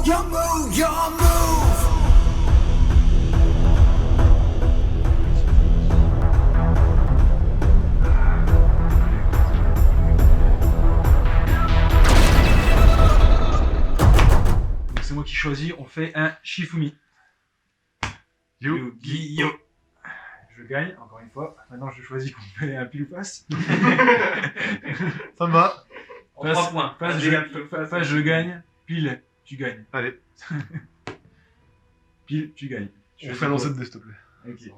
your move. Donc c'est moi qui choisis, on fait un Shifumi. Yu-Gi-Oh! Je gagne, encore une fois. Maintenant je choisis qu'on fait un pile ou face. Ça me va. En 3 points. Face, je gagne. Pile, tu gagnes. Allez, Pile, tu gagnes. on fait un lancer de dés, s'il te plaît. Ok.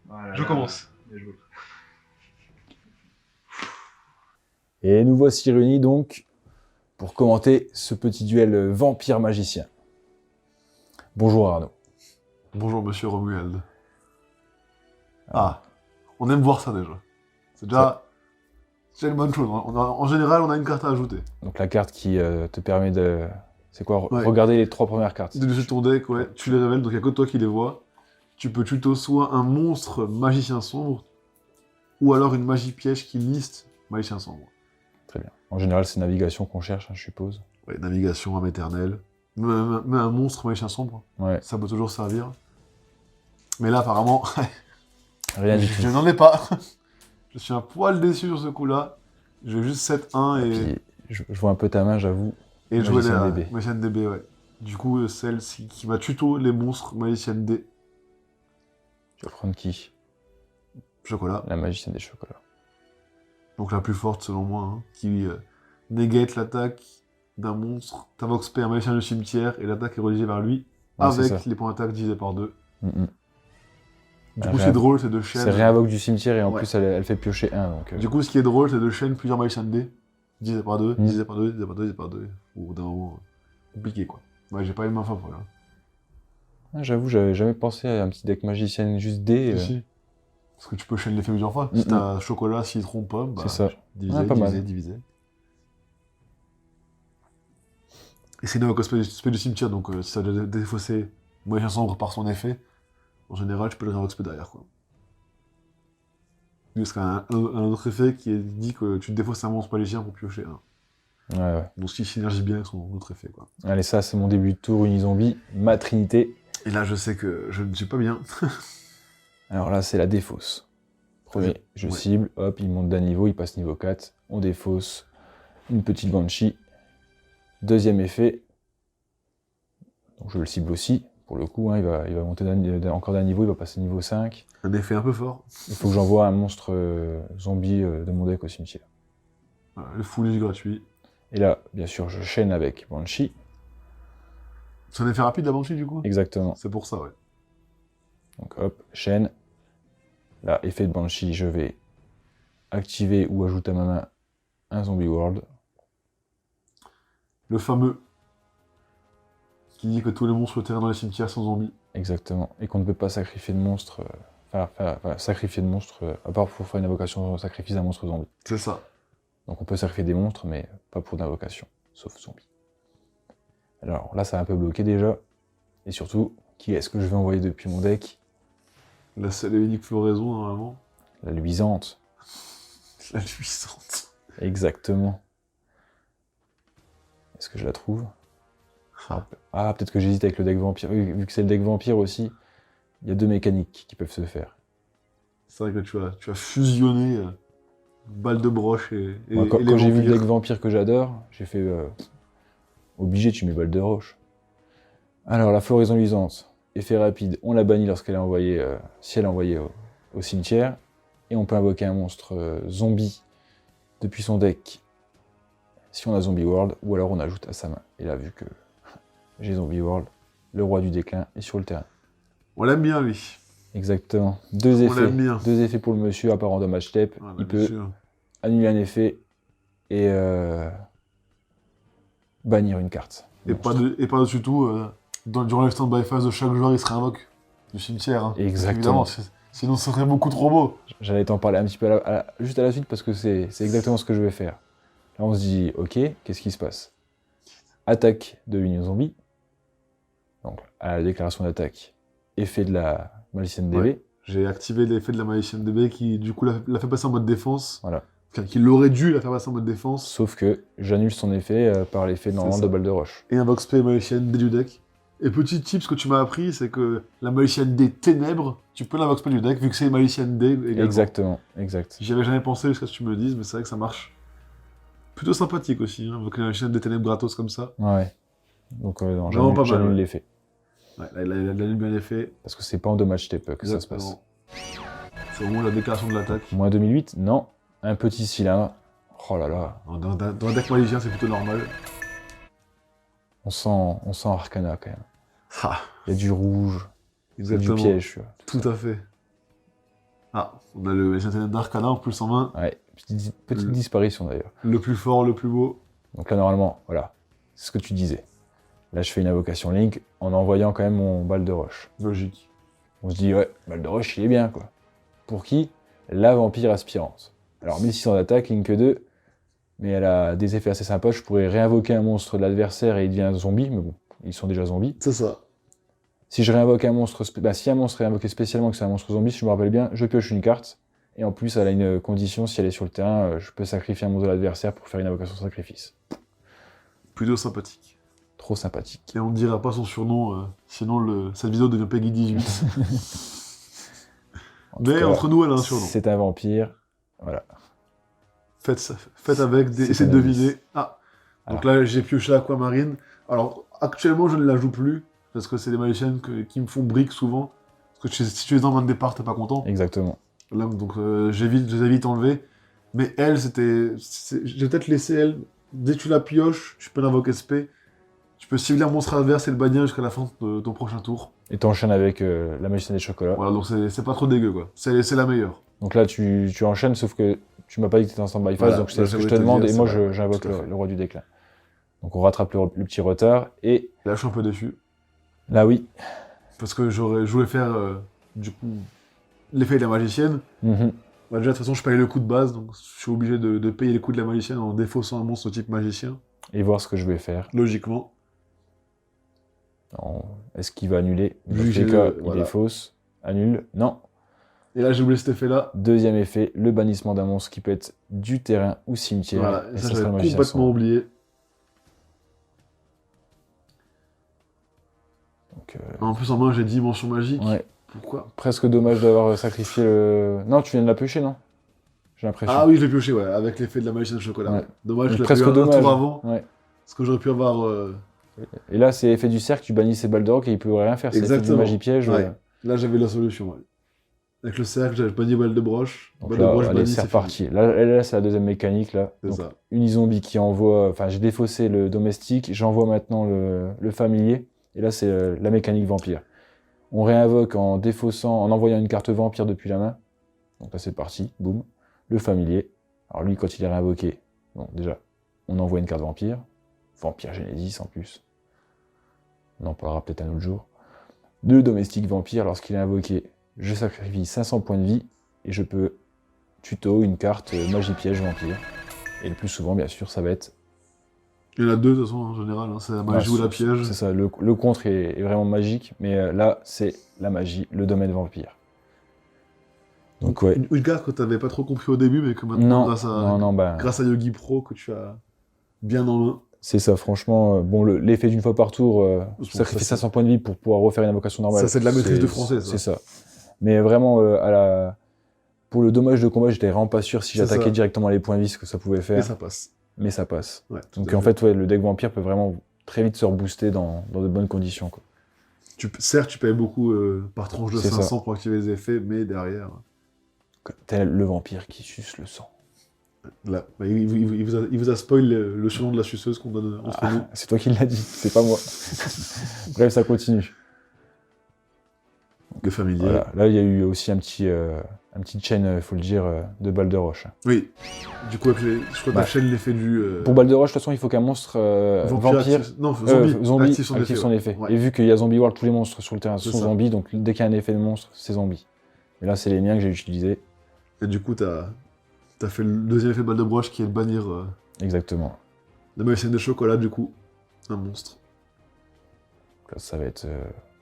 Voilà, Je là, commence. Bien joué. Et nous voici réunis donc pour commenter ce petit duel vampire-magicien. Bonjour Arnaud. Bonjour, monsieur Romuald. Ah, on aime voir ça déjà. C'est déjà une bonne chose. En général, on a une carte à ajouter. Donc la carte qui te permet de... C'est quoi? Ouais. Regarder les 3 premières cartes. Dessus ton deck, ouais, tu les révèles, donc il n'y a que toi qui les vois. Tu peux tuto soit un monstre magicien sombre, ou alors une magie piège qui liste magicien sombre. Très bien. En général, c'est navigation qu'on cherche, hein, je suppose. Ouais, navigation, âme éternelle. Mais un monstre magicien sombre, Ouais, ça peut toujours servir. Mais là, apparemment, rien du tout. je n'en ai pas. Je suis un poil déçu sur ce coup-là. J'ai juste 7-1 Puis, je vois un peu ta main, j'avoue. et jouer les Magicienne DB. Magicienne DB, ouais. Du coup, celle qui va tuto les monstres Magicienne D. Tu vas prendre qui? Chocolat. La magicienne des chocolats. Donc la plus forte selon moi, hein, qui négate l'attaque d'un monstre, t'invoques un magicien du cimetière et l'attaque est redirigée vers lui Ouais, c'est avec ça. les points d'attaque divisés par 2. Du Un coup, réinvo- c'est drôle, c'est deux chaînes. C'est réinvoque du cimetière et en Ouais. plus elle fait piocher un. Donc, Du coup, ce qui est drôle, c'est deux chaînes, plusieurs magiciens D, divisé par 2, Mm. divisé par 2, divisé par 2, divisé par 2. Au bout d'un moment, compliqué quoi. Ouais, j'ai pas eu de main fin pour là. Ah, j'avoue, j'avais jamais pensé à un petit deck magicienne juste D. Si. Parce que tu peux chaîner l'effet plusieurs fois. Mm, Si t'as chocolat, citron, pomme, bah, C'est ça. diviser, Ah, pas diviser, mal. diviser. Et c'est une invoque spell du cimetière, donc si ça doit défausser magicien sombre par son effet, en général, tu peux le réinvoquer spell derrière quoi. Parce qu'il y a un autre effet qui dit que tu défausses un monstre magicien pour piocher un. Ouais. Donc ce qui synergie bien avec son autre effet quoi. Allez, ça, c'est mon début de tour Unizombie, ma trinité. Et là, je sais que je ne suis pas bien. Alors là, c'est la défausse. Premier, je Ouais. cible, hop, il monte d'un niveau, il passe niveau 4, on défausse une petite Banshee. Deuxième effet, donc je le cible aussi, pour le coup, hein, il va monter encore d'un niveau, il va passer niveau 5. Un effet un peu fort. Il faut que j'envoie un monstre zombie de mon deck au cimetière. Voilà, le foolish gratuit. Et là, bien sûr, je chaîne avec Banshee, C'est un effet rapide la Banshee du coup. exactement. C'est pour ça, ouais. Donc hop, chaîne. Là, effet de Banshee, je vais activer ou ajouter à ma main un Zombie World. Le fameux qui dit que tous les monstres sur le terrain dans les cimetières sont zombies. Exactement. Et qu'on ne peut pas sacrifier de monstre. Sacrifier de monstre, à part pour faire une invocation sacrifice d'un monstre zombie. C'est ça. Donc on peut sacrifier des monstres, mais pas pour d'invocation, sauf zombie. Alors là, ça a un peu bloqué déjà. Et surtout, qui est-ce que je vais envoyer depuis mon deck? La seule et unique floraison normalement. La luisante. La luisante. Exactement. Est-ce que je la trouve? Ah, peut-être que j'hésite avec le deck vampire. Vu que c'est le deck vampire aussi, il y a deux mécaniques qui peuvent se faire. C'est vrai que tu as fusionné balle de broche et Moi, quand les j'ai vu le vampires. deck vampire que j'adore, j'ai fait obligé, tu mets balle de roche. Alors, la floraison luisante, effet rapide, on la bannit lorsqu'elle est envoyée, si elle est envoyée au cimetière, et on peut invoquer un monstre zombie depuis son deck si on a Zombie World, ou alors on ajoute à sa main. Et là, vu que j'ai Zombie World, le roi du déclin est sur le terrain. On l'aime bien lui. Exactement. Deux On effets. l'aime bien. Deux effets pour le monsieur à part en dommage step. Ouais, Il bien peut sûr. annuler un effet et bannir une carte. Et pas dessus tout, durant le stand-by phase de chaque joueur, il se réinvoque du cimetière. Hein. Exactement. Évidemment, sinon ce serait beaucoup trop beau. J'allais t'en parler un petit peu juste à la suite parce que c'est exactement ce que je vais faire. Là, on se dit, ok, qu'est-ce qui se passe? Attaque de Union Zombie. Donc, à la déclaration d'attaque, effet de la Magicienne DB. Ouais. J'ai activé l'effet de la magicienne DB qui, du coup, l'a fait passer en mode défense. Voilà. qu'il aurait dû la faire passer en mode défense. Sauf que j'annule son effet par l'effet normal ça. de balle de roche. Et invoque spell magicienne dès du deck. Et petit tip, ce que tu m'as appris, c'est que la magicienne des ténèbres, tu peux l'invoque spell du deck, vu que c'est magicienne des également. Exactement, exact. J'y avais jamais pensé jusqu'à ce que tu me dises, mais c'est vrai que ça marche. Plutôt sympathique aussi, hein, invoquer la magicienne des ténèbres gratos comme ça. Ouais. Donc non, Vraiment pas mal, j'annule ouais. l'effet. Ouais, là, il a bien effet. Parce que c'est pas en dommage TP que ça se passe. Exactement. C'est vraiment la déclaration de l'attaque. Moins 2008, non. Un petit cylindre. Oh là là. Dans un deck magicien, c'est plutôt normal. On sent Arcana quand même. Ah, Il y a du rouge, il y a du exactement. piège. Tu vois. Tout à fait. Ah, on a le magicien d'Arcana en plus en main. Ouais, petite disparition d'ailleurs. Le plus fort, le plus beau. Donc là, normalement, voilà. C'est ce que tu disais. Là, je fais une invocation Link en envoyant quand même mon balle de roche. Logique. On se dit, ouais, balle de roche, il est bien, quoi. Pour qui? La vampire aspirante. Alors, 1600 d'attaque, Link 2, mais elle a des effets assez sympas. Je pourrais réinvoquer un monstre de l'adversaire et il devient un zombie, mais bon, ils sont déjà zombies. C'est ça. Si je réinvoque un monstre, si un monstre est invoqué spécialement que c'est un monstre zombie, si je me rappelle bien, je pioche une carte. Et en plus, elle a une condition, si elle est sur le terrain, je peux sacrifier un monstre de l'adversaire pour faire une invocation sacrifice. Plutôt sympathique. Trop sympathique. Et on ne dira pas son surnom, sinon cette vidéo devient Peggy 18. En tout Mais cas, entre nous, elle a un surnom. c'est un vampire. Voilà. Faites avec, C'est essayez de un deviner. Ah, donc là, j'ai pioché Aquamarine. Alors, actuellement, je ne la joue plus, parce que c'est des magiciennes qui me font brique souvent. Parce que si tu les envoies de départ, t'es pas content. Exactement. Là, donc, je les ai vite enlevées. Mais elle, j'ai peut-être laissé elle. Dès que tu la pioches, tu peux l'invoquer SP. Tu peux cibler un monstre adverse et le bannir jusqu'à la fin de ton prochain tour. Et t'enchaînes avec la magicienne des chocolats. Voilà, donc c'est pas trop dégueu, quoi. C'est la meilleure. Donc là, tu enchaînes, sauf que tu m'as pas dit que t'étais en stand-by phase, Voilà, donc c'est là, ce que je j'avais te te demande, dire, et moi c'est vrai. j'invoque Tout à fait. le roi du déclin. Donc on rattrape le petit retard, et Là, je suis un peu déçu. là oui. Parce que je voulais faire, du coup, l'effet de la magicienne. Mhm. Bah, déjà, de toute façon, je paye le coût de base, donc je suis obligé de payer le coût de la magicienne en défaussant un monstre type magicien. Et voir ce que je vais faire. Logiquement. Est-ce qu'il va annuler? Dans Vu tous que j'ai les cas, le- il voilà. est fausse. Annule. Non. Et là, j'ai oublié cet effet-là. Deuxième effet, le bannissement d'un monstre qui peut être du terrain ou cimetière. Voilà, et et ça, sera le j'avais magicien complètement sombre. oublié. Donc, En plus, en main, j'ai dimension magique. ouais. Pourquoi? Presque dommage d'avoir sacrifié le... Non, tu viens de la pêcher, non? J'ai l'impression. Ah oui, je l'ai pioché, ouais, avec l'effet de la magicienne de chocolat. Ouais. Dommage, je l'ai Presque pris un dommage. tour avant. Ouais. Parce que j'aurais pu avoir... Et là, c'est effet du cercle, tu bannis ses balles de roc et il peut rien faire. C'est effet du Exactement. magie piège. Ouais. Là, j'avais la solution, ouais. Avec le cercle, j'avais banni balle de broche. Donc Balle là, de broche allez, bannie, c'est c'est fini. reparti. Là, c'est la deuxième mécanique, là. C'est Donc, ça. Unizombie qui envoie... Enfin, j'ai défaussé le domestique, j'envoie maintenant le familier. Et là, c'est la mécanique vampire. On réinvoque en défaussant, en envoyant une carte vampire depuis la main. Donc là, c'est parti. Boum. Le familier. Alors lui, quand il est réinvoqué, bon, déjà, on envoie une carte vampire. Vampire Genesis, en plus. On en parlera peut-être un autre jour. Le domestique vampire, lorsqu'il est invoqué, je sacrifie 500 points de vie et je peux tuto une carte magie piège vampire. Et le plus souvent, bien sûr, ça va être... Il y en a deux, de toute façon, en général. Hein. C'est la magie ou la piège. C'est ça, le contre est vraiment magique, mais là, c'est la magie, le domaine vampire. Donc ouais. Une carte que tu n'avais pas trop compris au début, mais que maintenant, Non, bah, grâce à Yogi Pro, que tu as bien en main. c'est ça, franchement. Bon, l'effet d'une fois par tour, sacrifier ça, 500 points de vie pour pouvoir refaire une invocation normale. Ça, c'est de la maîtrise de français, ça. C'est ça. Mais vraiment, pour le dommage de combat, j'étais vraiment pas sûr si C'est j'attaquais ça. directement les points de vie, ce que ça pouvait faire. Et ça passe. Mais ça passe. Ouais, tout Donc à en fait, ouais, le deck vampire peut vraiment très vite se rebooster dans de bonnes conditions, quoi. Certes, tu payes beaucoup par tranche de C'est 500 pour activer les effets, mais derrière... Tel le vampire qui suce le sang. Là, bah, il vous a spoil le surnom de la suceuse qu'on donne entre nous. C'est toi qui l'as dit, c'est pas moi. Bref, ça continue. Le familier. Voilà. Là, il y a eu aussi un petit chain, faut le dire, de balle de roche. Oui. Du coup, je crois que la chaîne l'effet du... Pour balle de roche, de toute façon, il faut qu'un monstre vampire... Non, zombie active son effet. Ouais. Ouais. Et vu qu'il y a Zombie World, tous les monstres sur le terrain C'est sont ça. zombies, donc dès qu'il y a un effet de monstre, c'est zombie. Mais là, c'est les miens que j'ai utilisés. Et du coup, t'as fait le deuxième effet de balle de broche qui est de bannir Exactement. la magicienne de chocolat, du coup. Un monstre. Donc là, ça va être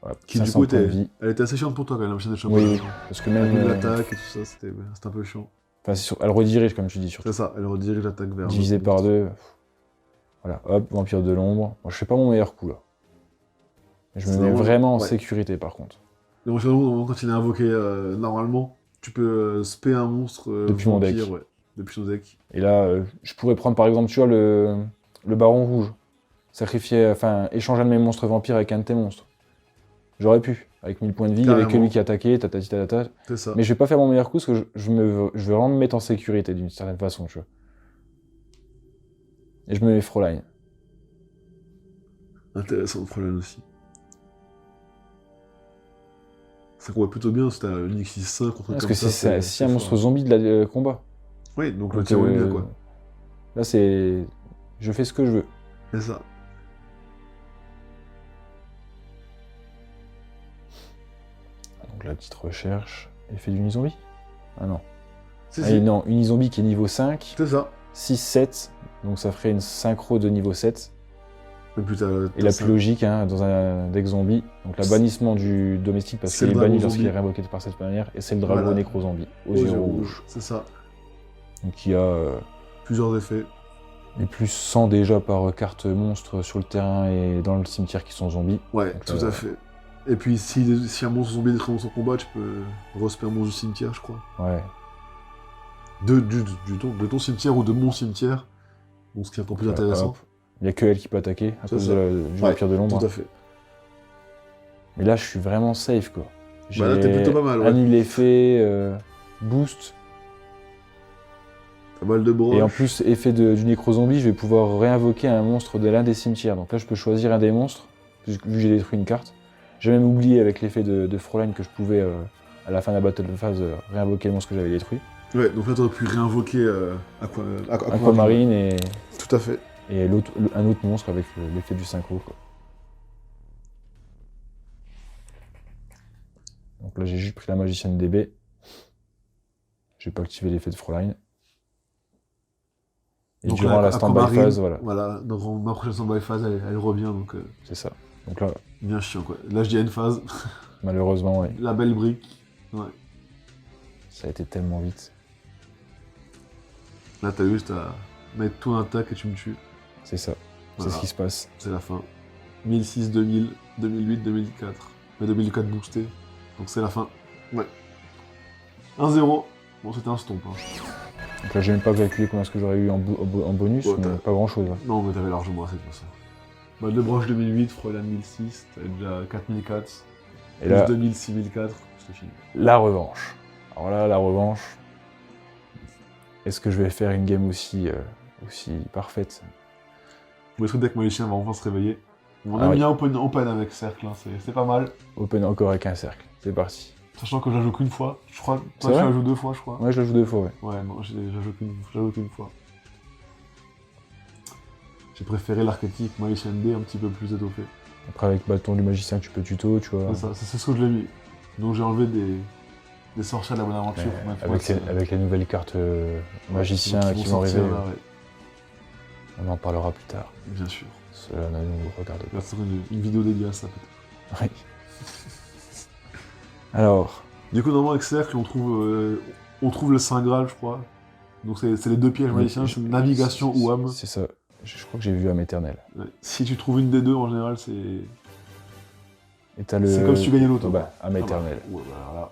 voilà, Qui, du 500 coup, points de vie. elle était assez chiante pour toi, quand même, la magicienne de chocolat. Oui, parce que même... Avec l'attaque et tout ça, c'était un peu chiant. Enfin, elle redirige, comme tu dis, surtout. C'est ça, elle redirige l'attaque vers... Divisé par 2. Voilà, hop, vampire de l'ombre. Moi, je fais pas mon meilleur coup, là. Je me C'est mets vraiment en ouais. sécurité, par contre. Donc, quand il est invoqué normalement, tu peux spé un monstre Depuis mon vampire, deck. ouais, depuis ton deck. Et là, je pourrais prendre, par exemple, tu vois, le baron rouge. Sacrifier, enfin, échanger un de mes monstres vampires avec un de tes monstres. J'aurais pu, avec 1000 points de vie, il y avait que Carrément. lui qui attaquait, tatati tatata. C'est ça. Mais je vais pas faire mon meilleur coup parce que je veux vraiment me mettre en sécurité d'une certaine façon, tu vois. Et je me mets Fräulein. Intéressant le problème aussi. Ça combat plutôt bien si t'as une X6-5 contre Parce comme que ça. c'est un monstre zombie de la combat. Oui, donc le Donc, tir est bien, quoi. Là, c'est. Je fais ce que je veux. C'est ça. Donc la petite recherche. Effet d'Unizombie. Ah non. Si, Ah, si. non, Unizombie qui est niveau 5. C'est ça. 6, 7. Donc ça ferait une synchro de niveau 7. Et puis t'as Et la plus logique, hein, dans un deck zombie. Donc le bannissement du domestique parce C'est qu'il le est banni dragon lorsqu'il est zombie. réinvoqué par cette manière. Et c'est le dragon Voilà. nécro-zombie aux aux yeux yeux rouges. rouges. C'est ça. Donc il y a Plusieurs effets. les plus 100 déjà par carte monstre sur le terrain et dans le cimetière qui sont zombies. Ouais, Donc, tout à fait. Et puis si un monstre zombie est très dans son combat, tu peux respect un monstre du cimetière, je crois. Ouais. De ton cimetière ou de mon cimetière. Donc ce qui est encore plus intéressant. Hop. Il n'y a que elle qui peut attaquer à C'est cause ça. du Ouais, vampire de l'ombre. Tout à fait. Mais là, je suis vraiment safe, quoi. Bah là, t'es plutôt pas mal, ouais. annulé effet, boost. Pas mal de broches. Et en plus, effet du nécro-zombie, je vais pouvoir réinvoquer un monstre de l'un des cimetières. Donc là, je peux choisir un des monstres, vu que j'ai détruit une carte. J'ai même oublié avec l'effet de Fräulein que je pouvais, à la fin de la battle phase, réinvoquer le monstre que j'avais détruit. Ouais, donc là, t'aurais pu réinvoquer Aquamarine et Tout à fait. un autre monstre avec l'effet du synchro, quoi. Donc là, j'ai juste pris la magicienne DB. J'ai pas activé l'effet de Fräulein. Et Donc durant là, la stand-by Aquamarine, phase, voilà, Voilà, donc ma prochaine stand-by phase, elle revient, donc c'est ça. Donc là, bien chiant, quoi. Là, je dis à une phase, malheureusement, ouais, la belle brique. Ouais. ça a été tellement vite. Là, t'as juste à mettre tout un tac et tu me tues. C'est ça. Voilà. C'est ce qui se passe. C'est la fin. 1006, 2000, 2008, 2004. Mais 2004 boosté. Donc c'est la fin. Ouais. 1-0. Bon, c'était un stomp. Hein. Donc là, j'ai même pas calculé combien est-ce que j'aurais eu en bonus, Ouais, mais t'as- pas grand-chose. Hein. Non, mais t'avais largement assez de toute façon. Balle de broche 2008, Fräulein 1006, t'avais déjà 4004. Et là, 2000, 6004, c'était fini. la revanche. Alors là, la revanche. Est-ce que je vais faire une game aussi parfaite? Le truc deck magicien va enfin se réveiller. On Ah aime oui. bien open avec cercle, hein, c'est pas mal. Open encore avec un cercle. C'est parti. Sachant que je la joue qu'une fois, je crois. C'est Toi, tu vrai la joues 2 fois, je crois. Ouais, je la joue 2 fois, ouais. Ouais, non, je la joue qu'une fois. J'ai préféré l'archétype magicien D un petit peu plus étoffé. Après, avec bâton du magicien, tu peux tuto, tu vois. C'est ça, c'est ce que je l'ai mis. Donc j'ai enlevé des sorciers de la bonne aventure. Mais pour mettre, avec les nouvelles cartes magiciens qui vont sortir, arriver, là, ouais, on en parlera plus tard. bien sûr. Cela ne nous regarde Là, pas. c'est une vidéo dédicace, ça peut-être. Oui. Alors, Du coup, normalement, avec cercle, on trouve le Saint Graal, je crois. Donc c'est les deux pièges magiciens, c'est navigation ou âme. c'est ça. Je crois que j'ai vu âme éternelle. Ouais. Si tu trouves une des deux, en général, c'est... Et t'as le... C'est comme si tu gagnais l'auto. Bah, âme éternelle. Ouais, bah, voilà.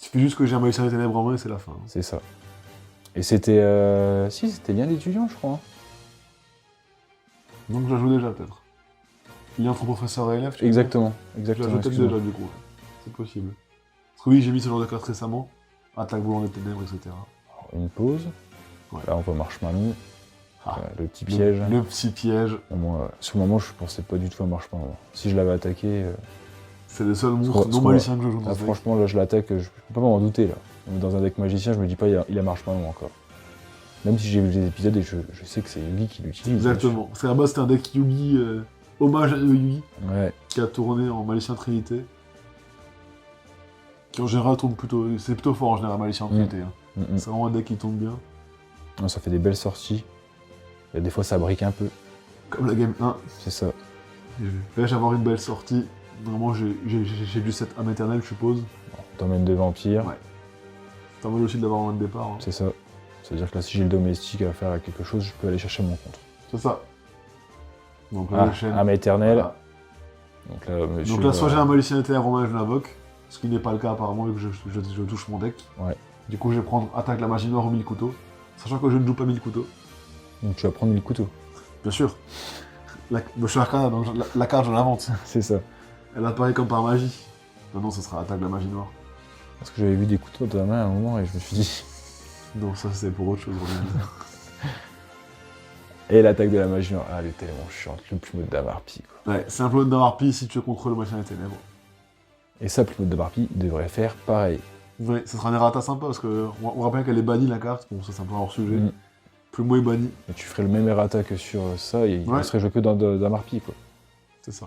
Il suffit juste que j'ai un magicien des ténèbres en main et c'est la fin. Hein. C'est ça. Et c'était... Si, c'était bien d'étudiant, je crois. Hein. Donc je la joue déjà, peut-être. Il y a entre professeur et élève, tu Exactement. Je la Exactement. joue peut-être excuse-moi. déjà, du coup. Ouais. C'est possible. Parce que oui, j'ai mis ce genre de carte récemment. Attaque volant des ténèbres, etc. Alors, une pause. Ouais. Là, on voit Marshmallow. Ah, Le petit piège. Le petit piège. Bon, moi, sur le moment, je pensais pas du tout à Marshmallow. Si je l'avais attaqué... C'est les seuls Parce monstres qu'on- non magiciens que je joue dans Ah, ce deck. franchement, là, je l'attaque, je peux pas m'en douter, là. Dans un deck magicien, je me dis pas, il a Marshmallow encore. Même si j'ai vu des épisodes et je sais que c'est Yugi qui l'utilise. Exactement. C'est à la base, c'était un deck Yugi, hommage à Yugi, Ouais, qui a tourné en magicien Trinité. Qui en général tourne plutôt. C'est plutôt fort en général, magicien Trinité. Hein. C'est vraiment un deck qui tombe bien. Non, ça fait des belles sorties. Et des fois, ça brique un peu. Comme la game 1. C'est ça. Vais-je avoir une belle sortie? Normalement, j'ai du set âme éternelle, je suppose. Domaine de vampire. Ouais. T'as mal aussi de l'avoir en main de départ. Hein. C'est ça. C'est-à-dire que là, si j'ai le domestique à faire quelque chose, je peux aller chercher mon contre. C'est ça. Donc là, Ah, chaîne. âme éternelle. Voilà. Donc là, monsieur, Donc là, soit j'ai un magicien des ténèbres en main et je l'invoque, ce qui n'est pas le cas apparemment vu que je touche mon deck. Ouais. Du coup, je vais prendre attaque la magie noire ou 1000 couteaux, sachant que je ne joue pas 1000 couteaux. Donc tu vas prendre 1000 couteaux. Bien sûr. Je suis arcana, donc la carte, je l'invente. C'est ça. Elle apparaît comme par magie. Maintenant, ce sera attaque la magie noire. Parce que j'avais vu des couteaux dans ta main à un moment et je me suis dit. Donc ça, c'est pour autre chose. Et l'attaque de la magie noire. Ah, elle est tellement chiante. Le Plumaude d'Amarpi, quoi. Ouais, c'est un peu d'Amarpi si tu contrôles le magicien des ténèbres. Et ça, Plumaude d'Amarpi devrait faire pareil. Ouais, ce sera un errata sympa parce que on rappelle qu'elle est bannie la carte. Bon, ça c'est un peu hors sujet. Plumeau est banni. Et tu ferais le même errata que sur ça et il Ouais. ne serait joué que dans d'Amarpi, quoi. C'est ça.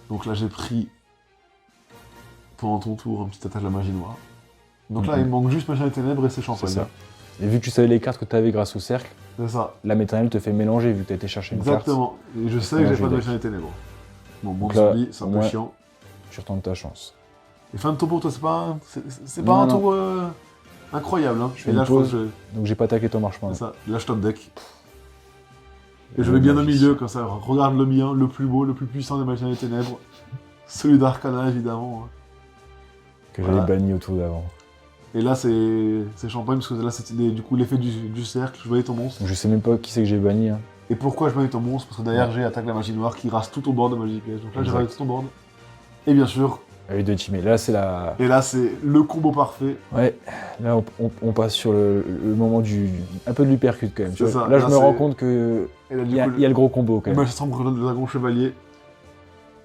Donc là, j'ai pris pendant ton tour un petit attaque de la magie noire. Donc là, il me manque juste Magicien des Ténèbres et c'est C'est champagne. ça. Et vu que tu savais les cartes que tu avais grâce au cercle, C'est ça. la méternelle te fait mélanger vu que tu as été chercher une carte. Exactement. Et je sais que Mélanger j'ai pas de les Magicien des Ténèbres. Bon, mon Donc là, zombie, c'est un au peu moins- chiant. Tu retentes ta chance. Et fin de tour pour toi, c'est pas un, c'est pas Non, un non. tour incroyable. Hein. Je fais Et là, une je crois pause. que Donc j'ai pas attaqué ton marchement. c'est ça. Là, je top deck. Et je vais bien au milieu, comme ça. Regarde le mien, le plus beau, le plus puissant des Magiciens des Ténèbres. Celui d'Arcana, évidemment. Hein. Que Voilà. j'avais banni au tour d'avant. Et là, c'est champagne, parce que là, c'était du coup l'effet du cercle. Je voyais ton monstre. Donc je sais même pas qui c'est que j'ai banni. Hein. Et pourquoi je voyais ton monstre? Parce que derrière, j'ai attaque la magie noire qui rase tout ton board de magie piège. Donc là, j'ai Exact. rasé tout ton board. Et bien sûr, Avec deux teammates. Là c'est la. et là, c'est le combo parfait. Ouais, là on passe sur le moment un peu de l'hypercute quand même. tu C'est vois. ça, Là je là, me c'est- rends compte que Et là, il du y, a, coup, il y a le gros combo quand le même. magicien sombre de dragon chevalier.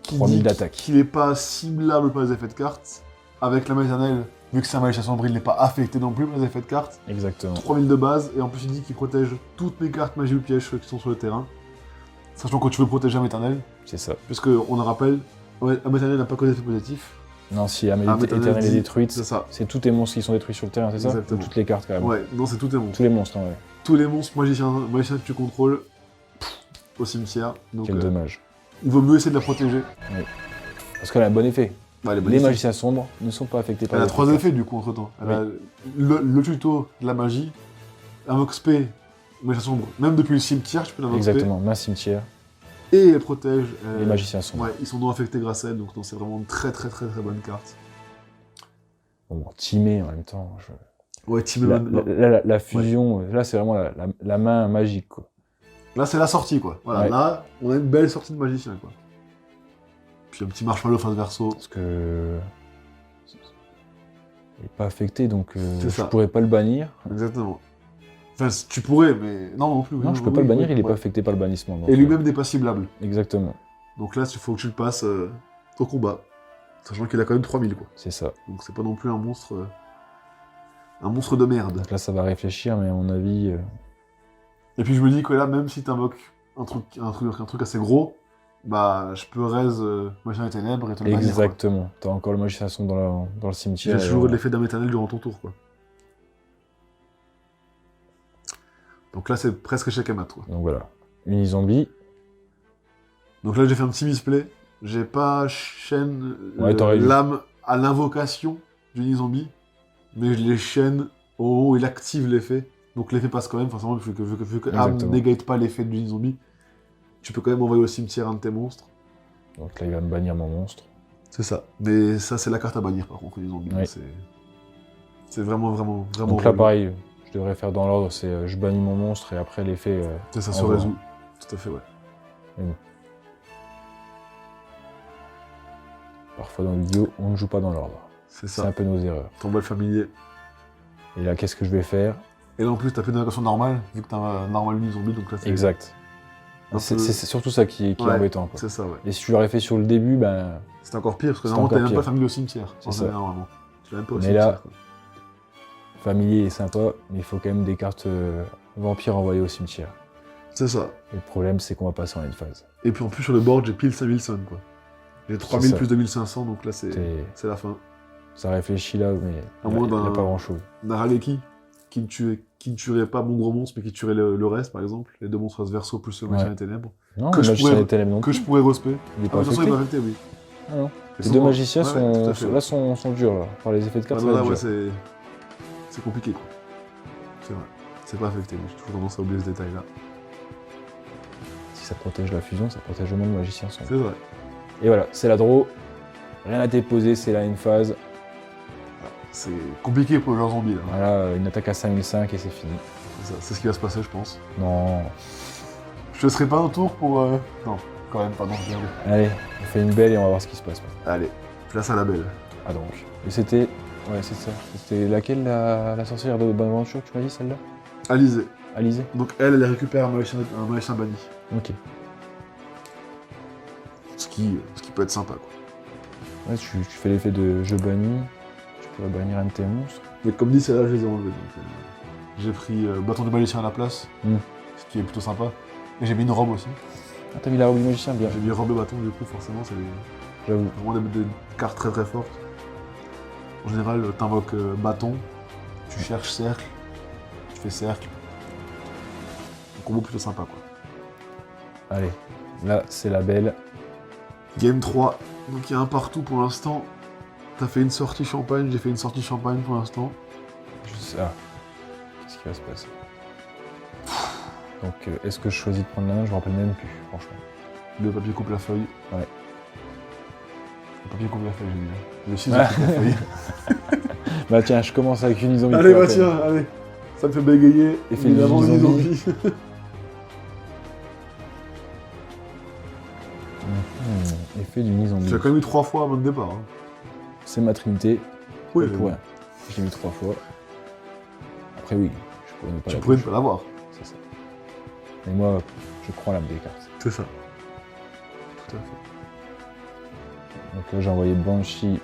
Qui 3000 dit d'attaque. qu'il n'est pas ciblable par les effets de cartes. Avec la maternelle, vu que c'est un magicien sombre, il n'est pas affecté non plus par les effets de cartes. Exactement. 3000 de base, et en plus il dit qu'il protège toutes mes cartes magie ou piège qui sont sur le terrain. Sachant que tu veux protéger un maternelle, C'est ça. puisque on le rappelle, un maternelle n'a pas que des effets positifs. Non, si Amélie Ah, mais t'en as éternelle est dit, détruite, C'est ça. c'est tous tes monstres qui sont détruits sur le terrain, c'est ça? Exactement. Ou toutes les cartes quand même. Ouais, non, c'est tous tes monstres. Tous les monstres, hein, ouais. Tous les monstres magiciens que tu contrôles au cimetière. Donc Quel dommage. il vaut mieux essayer de la protéger. Parce qu'elle a un bon effet. Bah, Les magiciens sombres ne sont pas affectés par Elle a les 3 cartes. effets du coup entre temps. Elle Oui. a le tuto de la magie, invoque spé, magicien sombre, même depuis le cimetière, tu peux l'invoquer. Exactement, main cimetière, Et elle protège. les magiciens sombres. Ouais, ils sont non affectés grâce à elle, donc non, c'est vraiment une très très très très bonne carte. Bon, teamé en même temps. Ouais, Team La, Evan, la fusion, là c'est vraiment la main magique, quoi. là c'est la sortie quoi. Voilà, Ouais. là on a une belle sortie de magicien quoi. Puis un petit marshmallow face verso. Parce que. Il n'est pas affecté, donc C'est je ça. pourrais pas le bannir. Exactement. Enfin, tu pourrais, mais non plus. Non, oui, je peux oui, pas le oui, bannir, il est ouais. pas affecté par le bannissement. donc, Et lui-même n'est pas ciblable. Exactement, Donc là, il faut que tu le passes au combat. Sachant qu'il a quand même 3000 quoi. c'est ça. Donc c'est pas non plus un monstre de merde. Donc là, ça va réfléchir, mais à mon avis. Et puis je me dis que là, même si t'invoques un truc assez gros, bah je peux raise Magicien des Ténèbres et te le bannir, quoi. Exactement. T'as encore le magicien sombre dans le cimetière. J'ai et toujours on- l'effet d'un éternel durant ton tour quoi. Donc là, c'est presque échec à mat quoi. Donc voilà. Unizombie. Donc là, j'ai fait un petit misplay. J'ai pas chaîne Ouais, t'aurais dû. l'âme à l'invocation du zombie, mais je les chaîne au moment où il active l'effet. Donc l'effet passe quand même, forcément, vu que âme Exactement. n'égate pas l'effet du zombie. Tu peux quand même envoyer au cimetière un de tes monstres. Donc là, il va me bannir mon monstre. C'est ça. Mais ça, c'est la carte à bannir par contre, les zombies. Oui. C'est vraiment, vraiment, vraiment. Donc là, relou. pareil, je devrais faire dans l'ordre, c'est je bannis mon monstre et après l'effet. Ça se envoie. résout. Tout à fait, ouais. Parfois dans le vidéo, on ne joue pas dans l'ordre. C'est C'est ça. un peu nos erreurs. Ton bol familier. Et là, qu'est-ce que je vais faire? Et là, en plus, t'as plus d'invocation normale, vu que t'as un normal zombie, donc là, c'est. Exact. un C'est peu- c'est surtout ça qui est Ouais, embêtant, quoi. C'est ça, ouais. Et si tu l'aurais fait sur le début, ben. C'est encore pire, parce que C'est normalement, t'as encore même pas pire. familier au cimetière. C'est en ça. général, normalement. Tu l'as même pas au Mais cimetière. là- quoi. Familier est sympa, mais il faut quand même des cartes vampires envoyées au cimetière. C'est ça. Et le problème, c'est qu'on va passer en une phase. Et puis en plus, sur le board, j'ai pile 5000 sun, quoi. J'ai 3000 ça. plus 2500, donc là, c'est la fin. Ça réfléchit là, mais À il moins n'y a d'un- pas grand-chose. Naraleki, qui ne tuerait pas mon gros monstre, mais qui tuerait le reste, par exemple. Les deux monstres verso plus le magicien Ouais. des ténèbres. Non, Que le je magicien pourrais- des ténèbres non Que plus. je pourrais respect. Il est Ah, pas de toute façon, il affecté. est pas affecté, oui. Ah non. Ils Les sont deux morts. magiciens Ouais, ouais, tout à fait, ouais. sont durs, là. Par les effets de cartes, Ah ça non, va là, être ouais, dur. c'est compliqué, quoi. C'est vrai. C'est pas affecté, mais j'ai toujours tendance à oublier ce détail-là. Si ça protège la fusion, ça protège au moins le magicien sombre. C'est vrai. Et voilà, c'est la draw. Rien à déposer, c'est là une phase. C'est compliqué pour le genre zombie, là. Voilà, une attaque à 5005 et c'est fini. C'est ça, c'est ce qui va se passer, je pense. Non. Je te serai pas un tour pour... Non, quand même pas, non, bien vu. Allez, on fait une belle et on va voir ce qui se passe. Allez, place à la belle. Ah donc. Et c'était... Ouais, c'est ça. C'était laquelle, la sorcière de Bonaventure, tu m'as dit, celle-là? Alizé. Alizé? Donc elle récupère un magicien banni. Ok. Ce qui peut être sympa, quoi. Ouais, tu fais l'effet de jeu banni. Tu pourrais bannir un de tes monstres. Mais comme dit, celle-là, je les ai enlevés. Donc, j'ai pris bâton du magicien à la place, ce qui est plutôt sympa. Et j'ai mis une robe aussi. Ah, t'as mis la robe du magicien, bien. J'ai mis robe et bâton, du coup, forcément, c'est J'avoue. vraiment des cartes très très fortes. En général, t'invoques bâton, tu cherches cercle, tu fais cercle. Un combo plutôt sympa, quoi. Allez, là, c'est la belle. Game 3, donc il y a un partout pour l'instant. T'as fait une sortie champagne, j'ai fait une sortie champagne pour l'instant. Je sais. Ah. Qu'est-ce qui va se passer? Donc, est-ce que je choisis de prendre la main? Je me rappelle même plus, franchement. Le papier coupe la feuille. Ouais. Le papier coupe la feuille, j'ai dit. Le ciseau coupe la feuille. Bah tiens, je commence avec une zombie. Allez, bah tiens, allez. Ça me fait bégayer. Effet Évidemment, du une zombie. zombie. Effet du nid-zombie. Tu as quand même eu 3 fois avant le départ. Hein. C'est ma trinité. Oui, Pour rien. Je l'ai mis 3 fois. Après, oui, je pourrais ne pas tu la pourrais ne toucher. pas l'avoir. C'est ça. Mais moi, je crois en l'âme des cartes. C'est ça. Tout à fait. Donc là, j'ai envoyé Banshee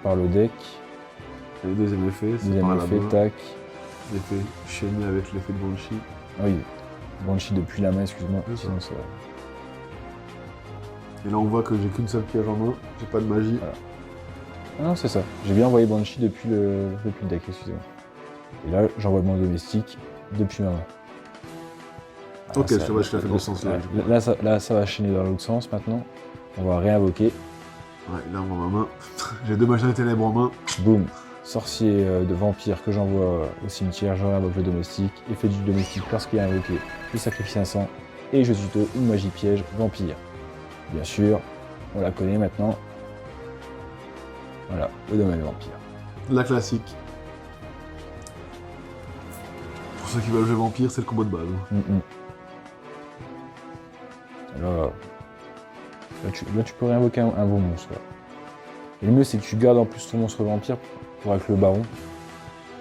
par le deck. Et le deuxième effet, c'est Deuxième par la effet, main. tac. L'effet chaîné avec l'effet de Banshee. Ah oui, Banshee depuis la main, excuse-moi. C'est ça. Sinon, ça... Et là, on voit que j'ai qu'une seule piège en main. J'ai pas de magie. Voilà. Ah non, c'est ça. J'ai bien envoyé Banshee depuis le deck, excusez-moi. Et là, j'envoie mon domestique depuis ma main. Ah, Ok, ça- je te vois, je l'ai fait dans ce sens-là. Ouais, là, ça va chaîner dans l'autre sens maintenant. On va réinvoquer. Ouais, là, on voit ma main. J'ai 2 machins de ténèbres en main. Boum. Sorcier de vampire que j'envoie au cimetière. Je réinvoque le domestique. Effet du domestique parce qu'il est invoqué. Je sacrifie un sang. Et je tuto une magie piège vampire. Bien sûr, on la connaît maintenant. Voilà, le domaine vampire. La classique. Pour ceux qui veulent jouer vampire, c'est le combo de base. Là, tu peux réinvoquer un beau monstre. Là. Et le mieux, c'est que tu gardes en plus ton monstre vampire pour avec le baron.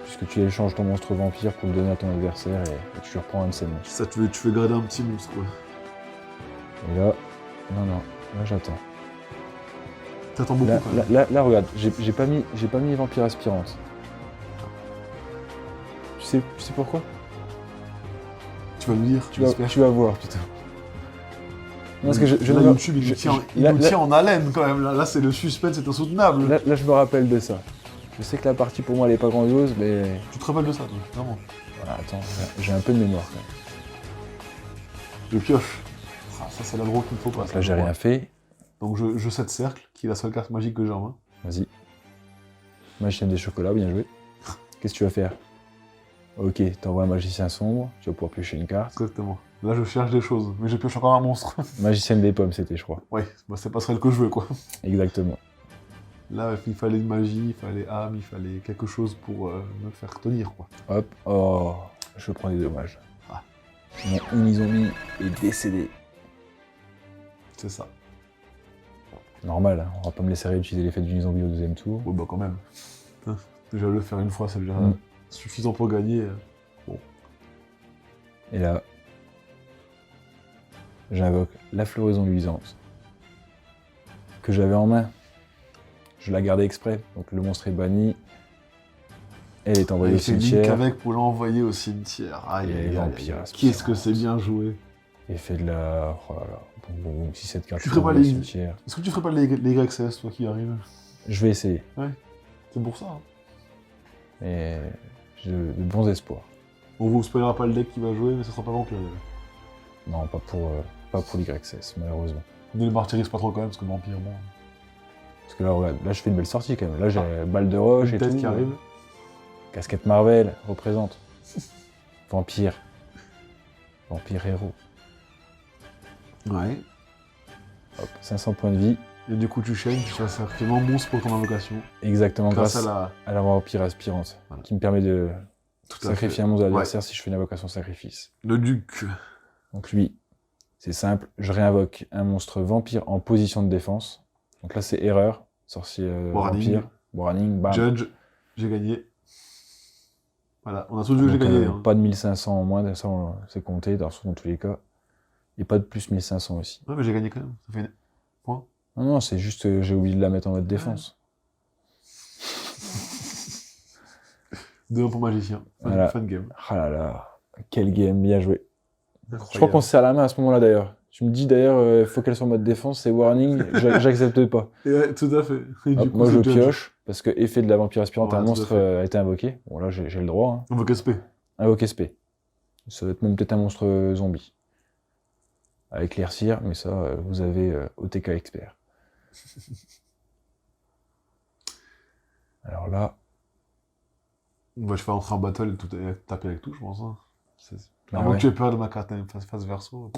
Puisque tu échanges ton monstre vampire pour le donner à ton adversaire et tu reprends un de ses monstres. Ça, tu veux grader un petit monstre, quoi. Et là, non, là j'attends. T'attends beaucoup, quand même. Là, regarde, j'ai pas mis vampire aspirante. Tu sais pourquoi? Tu vas nous dire, Tu j'espère. vas voir, putain. Non, parce que je là, me- YouTube, il je- nous tient, je- il là- nous là- tient en haleine, quand même. Là, c'est le suspense, c'est insoutenable. Là, je me rappelle de ça. Je sais que la partie pour moi elle est pas grandiose, mais. Tu te rappelles de ça, toi, vraiment. Voilà, attends, j'ai un peu de mémoire quand même. Le pioche. Ah, ça, c'est la draw qu'il ne faut pas. Là, j'ai rien fait. Donc, je set cercle, qui est la seule carte magique que j'ai en main. Vas-y. Magicien des chocolats, bien joué. Qu'est-ce que tu vas faire? Ok, t'envoies un magicien sombre, tu vas pouvoir piocher une carte. Exactement. Là, je cherche des choses, mais j'ai pioché encore un monstre. Magicienne des pommes, c'était, je crois. Ouais, bah, c'est pas celle que je veux, quoi. Exactement. Là, il fallait une magie, il fallait âme, il fallait quelque chose pour me faire tenir, quoi. Hop, oh, je prends des dommages. Ah. Mon Unizombie est décédé. C'est ça. Normal, hein, on va pas me laisser réutiliser l'effet du Unizombie au deuxième tour. Ouais, bah, quand même. Hein, déjà, le faire une fois, c'est déjà Mm. suffisant pour gagner. Et là, j'invoque la floraison luisante que j'avais en main. Je la gardais exprès, donc le monstre est banni. Elle est envoyée Il au fait Link cimetière. avec pour l'envoyer au cimetière. Aïe, Et aïe, aïe, vampire, aïe. aspirante. Qu'est-ce que c'est bien joué. Et fait de la. Oh là là. Bon, si cette carte Tu est ferais pas envoyée au les- cimetière. Est-ce que tu ferais pas les YXS, toi qui arrives? Je vais essayer. C'est pour ça. Hein. Mais j'ai de bons espoirs. On vous spoilera pas le deck qui va jouer, mais ce sera pas vampire. Non, pas pour l'YXS, malheureusement. Ne le martyrise pas trop quand même, parce que vampire, bon. Parce que là, regarde, là, je fais une belle sortie quand même. Là, j'ai balle de roche Une et tête tout. qui arrive. Casquette Marvel, représente. Vampire. Vampire héros. Ouais. Hop, 500 points de vie. Et du coup, tu chaînes, tu fais effectivement monstre pour ton invocation. Exactement, Grâce grâce à à la vampire aspirante. Voilà. Qui me permet de Tout à sacrifier fait. un monstre adversaire si je fais une invocation sacrifice. Le duc. Donc lui, c'est simple, je réinvoque un monstre vampire en position de défense. Donc là, c'est erreur. Sorcier Warning. vampire. Warning, bam. Judge. J'ai gagné. Voilà, on a tous vu que j'ai Donc, gagné. Hein. pas de 1500 en moins, ça c'est compté dans tous les cas. Et pas de plus 1500 aussi. Ouais, mais j'ai gagné quand même. Ça fait une... point. Non, non, c'est juste que j'ai oublié de la mettre en mode défense. 2-1 pour magicien. Voilà. Fun game. Ah là là, quel game, bien joué. Incroyable. Je crois qu'on se serre la main à ce moment-là d'ailleurs. Tu me dis d'ailleurs, il faut qu'elle soit en mode défense, c'est warning, j'accepte pas. Ouais, tout à fait. Et Hop, du coup, moi je c'est judge. pioche, parce que effet de la vampire aspirante, Voilà, un tout à monstre fait. a été invoqué. Bon là j'ai le droit. Hein. On veut SP. Invoque SP. Ça va être même peut-être un monstre zombie. À éclaircir, mais ça, vous avez OTK expert. Alors là, On va je faire entrer en battle et tout taper avec tout, je pense. Hein. Ah Avant ouais. que tu aies peur de ma carte face verso,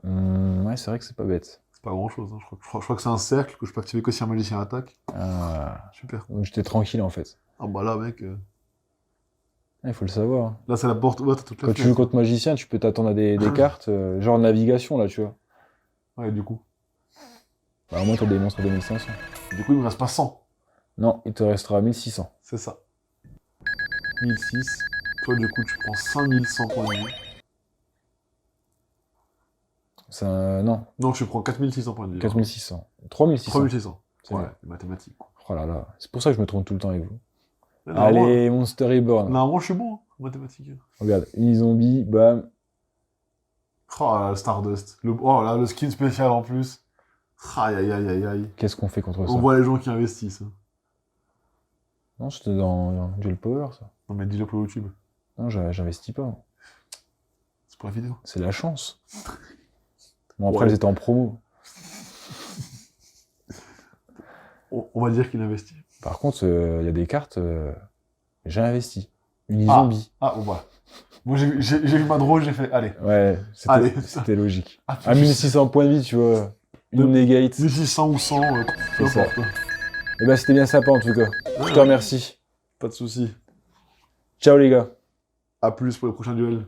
ouais, c'est vrai que c'est pas bête. c'est pas grand chose. Hein. Je crois que c'est un cercle que je peux activer que si un magicien attaque. Ah, Super. donc j'étais tranquille en fait. Ah bah là, mec. Ah, il faut le savoir. Là, c'est la porte ouverte à toute la Quand tu joues fenêtre. contre magicien, tu peux t'attendre à des cartes, genre navigation là, tu vois. Ouais, du coup. Bah, au moins t'as des monstres à 2500. Du coup, il me reste pas 100. Non, il te restera 1600. C'est ça. 1006. Toi, du coup, tu prends 5100 points de vie. Ça, non, Non, tu prends 4600 points de vie. 4600. 3600. 3600. C'est Ouais, bien. les mathématiques. Quoi. Oh là là, c'est pour ça que je me trompe tout le temps avec vous. Normalement- Allez, Monster Reborn. Normalement, je suis bon hein, en mathématiques. Regarde, Unizombie, bam. Oh là, le Stardust. Oh là, le skin spécial en plus. Aïe aïe aïe aïe aïe. Qu'est-ce qu'on fait contre ça? On voit les gens qui investissent. Hein. Non, c'était dans Duel Power, ça. Non, mais dis-le pour YouTube. Non, j'investis pas. C'est pour la vidéo. C'est la chance. Bon, après, Ouais. elles étaient en promo. On va dire qu'il investit. Par contre, il y a des cartes, j'ai investi. Unizombie. Ah, bon, voilà. Moi, j'ai vu ma draw, j'ai fait, allez. Ouais, Allez. c'était logique. Ah, À 1600 points de vie, tu vois. De- Une negate. 1600 ou 100, peu C'est ça. importe. Et ben, c'était bien sympa en tout cas. Je te remercie. Pas de soucis. Ciao les gars. À plus pour le prochain duel.